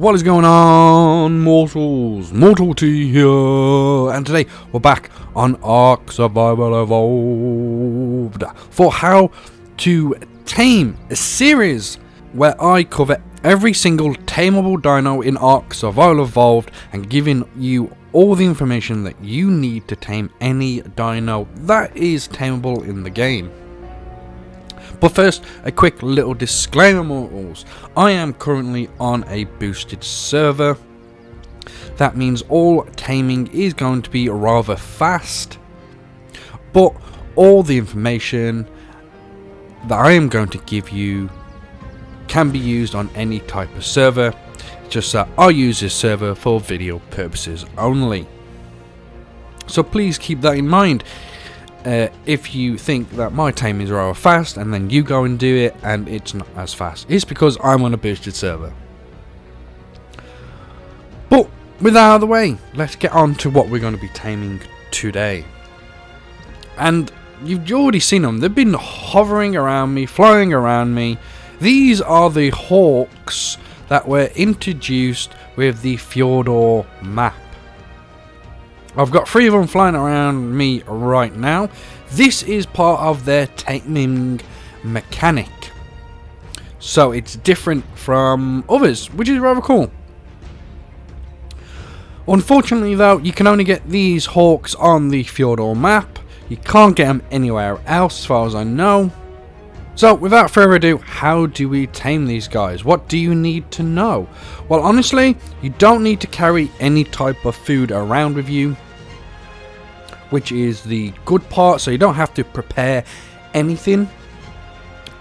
What is going on, mortals? Mortal T here, and today we're back on Ark Survival Evolved for How to Tame, a series where I cover every single tameable dino in Ark Survival Evolved and giving you all the information that you need to tame any dino that is tameable in the game. But first, a quick little disclaimer, mortals. I am currently on a boosted server. That means all taming is going to be rather fast, but all the information that I am going to give you can be used on any type of server. Just that I use this server for video purposes only. So please keep that in mind. If you think that my taming is rather fast and then you go and do it and it's not as fast, it's because I'm on a boosted server. But with that out of the way, let's get on to what we're going to be taming today. And you've already seen them. They've been hovering around me, flying around me. These are the hawks that were introduced with the Fjordhawk map. I've got 3 of them flying around me right now. This is part of their taming mechanic, so it's different from others, which is rather cool. Unfortunately though, you can only get these hawks on the Fjordhawk map. You can't get them anywhere else as far as I know. So without further ado, how do we tame these guys? What do you need to know? Well, honestly, you don't need to carry any type of food around with you, which is the good part, so you don't have to prepare anything.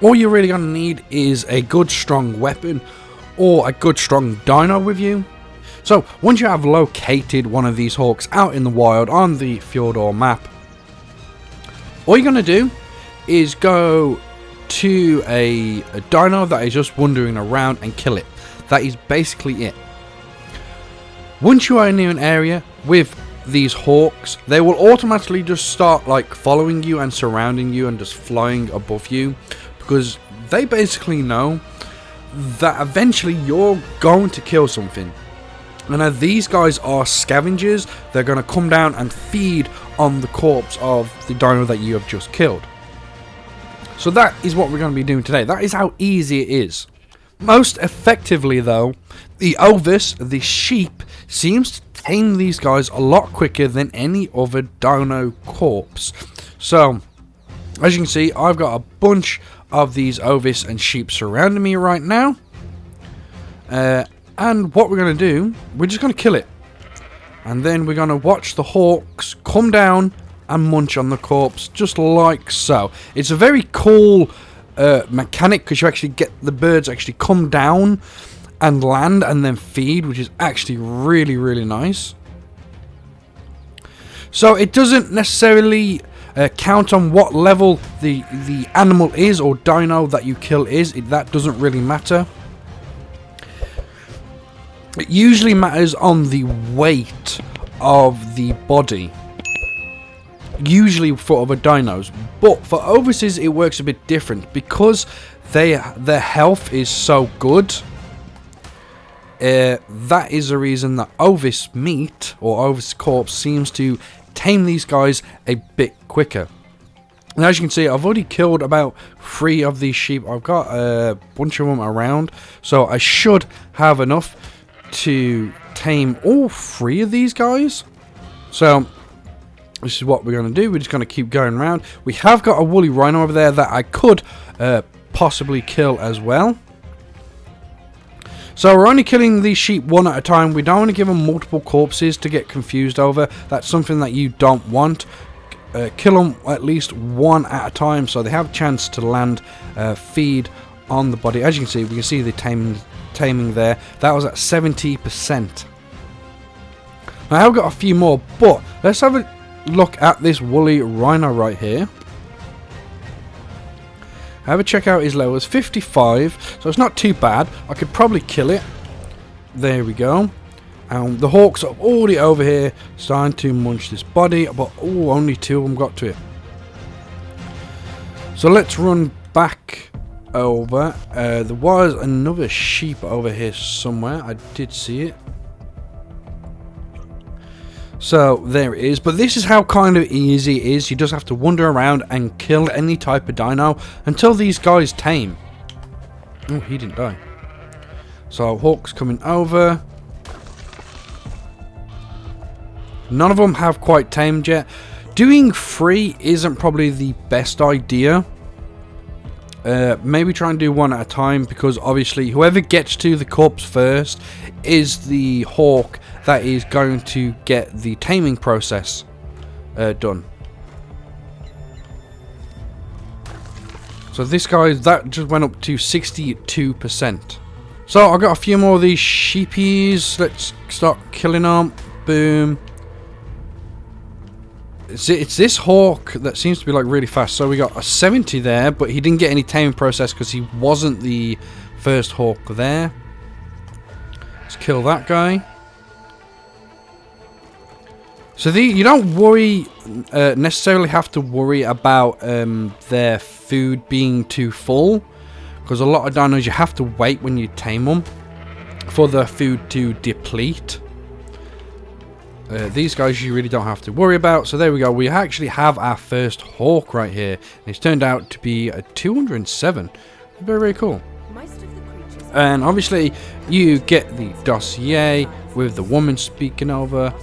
All you're really going to need is a good strong weapon or a good strong dino with you. So once you have located one of these hawks out in the wild on the Fjordhawk map, all you're going to do is go to a dino that is just wandering around and kill it. That is basically it. Once you are near an area with these hawks, they will automatically just start like following you and surrounding you and just flying above you, because they basically know that eventually you're going to kill something. And as these guys are scavengers, they're going to come down and feed on the corpse of the dino that you have just killed. So that is what we're going to be doing today. That is how easy it is. Most effectively though, the Ovis, the sheep, seems to tame these guys a lot quicker than any other dino corpse. So, as you can see, I've got a bunch of these Ovis and sheep surrounding me right now. And what we're going to do, we're just going to kill it. And then we're going to watch the hawks come down and munch on the corpse, just like so. It's a very cool mechanic, because you actually get the birds actually come down and land and then feed, which is actually really nice. So it doesn't necessarily count on what level the animal is or dino that you kill is. That doesn't really matter. It usually matters on the weight of the body, usually for other dinos, but for Ovises it works a bit different, because their health is so good. That is the reason that Ovis meat or Ovis corpse seems to tame these guys a bit quicker. And as you can see, I've already killed about 3 of these sheep. I've got a bunch of them around, so I should have enough to tame all 3 of these guys. So this is what we're going to do. We're just going to keep going around. We have got a woolly rhino over there that I could possibly kill as well. So we're only killing these sheep one at a time. We don't want to give them multiple corpses to get confused over. That's something that you don't want. Kill them at least one at a time so they have a chance to land, feed on the body. As you can see, we can see the taming there. That was at 70%. Now I've got a few more, but let's have a look at this woolly rhino right here. Have a check out his levels. 55, so it's not too bad. I could probably kill it. There we go. And the hawks are already over here starting to munch this body, but only 2 of them got to it. So let's run back over. There was another sheep over here somewhere. I did see it. So there it is. But this is how kind of easy it is. You just have to wander around and kill any type of dino until these guys tame. Oh, he didn't die. So Hawk's coming over. None of them have quite tamed yet. Doing 3 isn't probably the best idea. Maybe try and do 1 at a time, because obviously whoever gets to the corpse first is the hawk that is going to get the taming process done. So this guy, that just went up to 62%. So I got a few more of these sheepies. Let's start killing them. Boom. It's this hawk that seems to be like really fast. So we got a 70 there, but he didn't get any taming process because he wasn't the first hawk there. Let's kill that guy. So you don't worry, necessarily have to worry about their food being too full, because a lot of dinos you have to wait when you tame them for the food to deplete. These guys you really don't have to worry about. So there we go. We actually have our first hawk right here. And it's turned out to be a 207. Very, very cool. And obviously you get the dossier with the woman speaking over.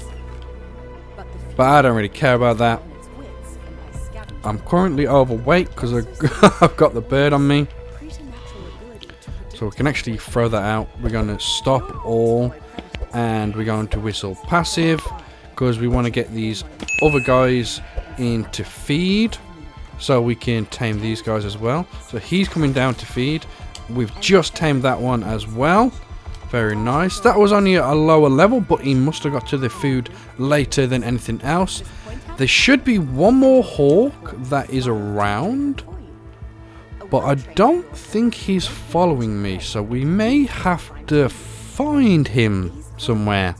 But I don't really care about that. I'm currently overweight because I've got the bird on me. So we can actually throw that out. We're going to stop all. And we're going to whistle passive, because we want to get these other guys into feed so we can tame these guys as well. So he's coming down to feed. We've just tamed that one as well. Very nice. That was only a lower level, but he must have got to the food later than anything else. There should be one more hawk that is around, but I don't think he's following me, so we may have to find him somewhere.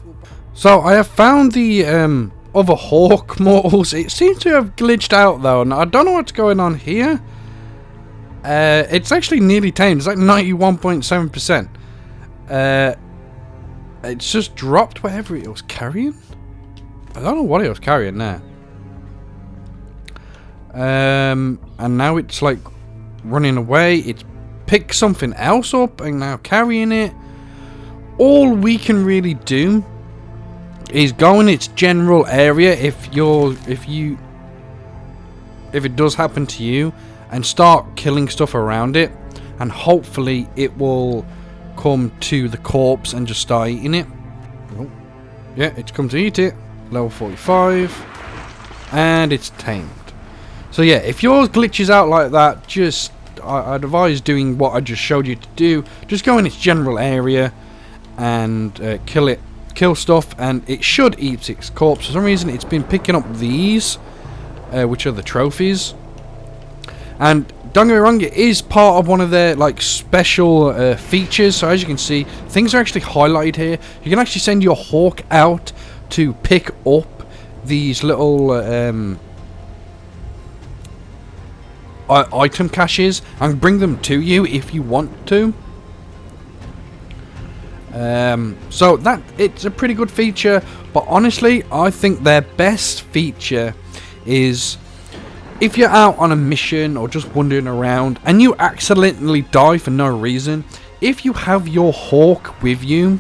So I have found the other hawk mortals. It seems to have glitched out though, and I don't know what's going on here. It's actually nearly tamed. It's like 91.7%. It's just dropped whatever it was carrying. I don't know what it was carrying there. And now it's like running away. It's picked something else up and now carrying it. All we can really do is go in its general area if it does happen to you, and start killing stuff around it, and hopefully it will come to the corpse and just start eating it. Oh, yeah, it's come to eat it. Level 45, and it's tamed. So yeah, if yours glitches out like that, just I'd advise doing what I just showed you to do. Just go in its general area and kill stuff, and it should eat its corpse. For some reason it's been picking up these, which are the trophies, and don't get me wrong, it is part of one of their like special features. So as you can see, things are actually highlighted here. You can actually send your hawk out to pick up these little item caches and bring them to you if you want to. So that it's a pretty good feature, but honestly I think their best feature is if you're out on a mission or just wandering around and you accidentally die for no reason. If you have your hawk with you,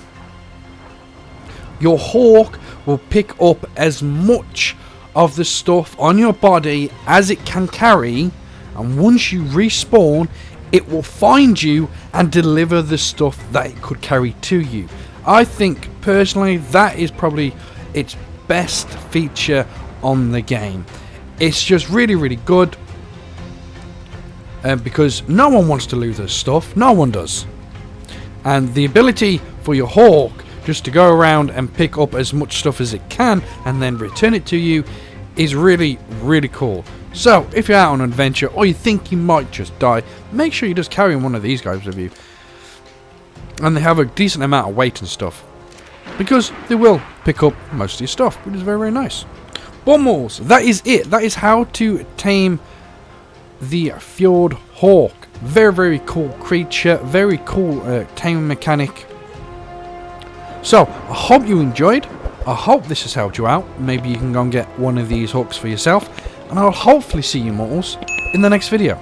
your hawk will pick up as much of the stuff on your body as it can carry, and once you respawn it will find you and deliver the stuff that it could carry to you. I think personally that is probably its best feature on the game. It's just really, really good, because no one wants to lose their stuff. No one does. And the ability for your hawk just to go around and pick up as much stuff as it can and then return it to you is really, really cool. So if you're out on an adventure or you think you might just die, make sure you just carry one of these guys with you, and they have a decent amount of weight and stuff, because they will pick up most of your stuff, which is very, very nice. Bommels, that is it. That is how to tame the Fjordhawk. Very, very cool creature. Very cool taming mechanic. So, I hope you enjoyed. I hope this has helped you out. Maybe you can go and get one of these hooks for yourself. And I'll hopefully see you mortals in the next video.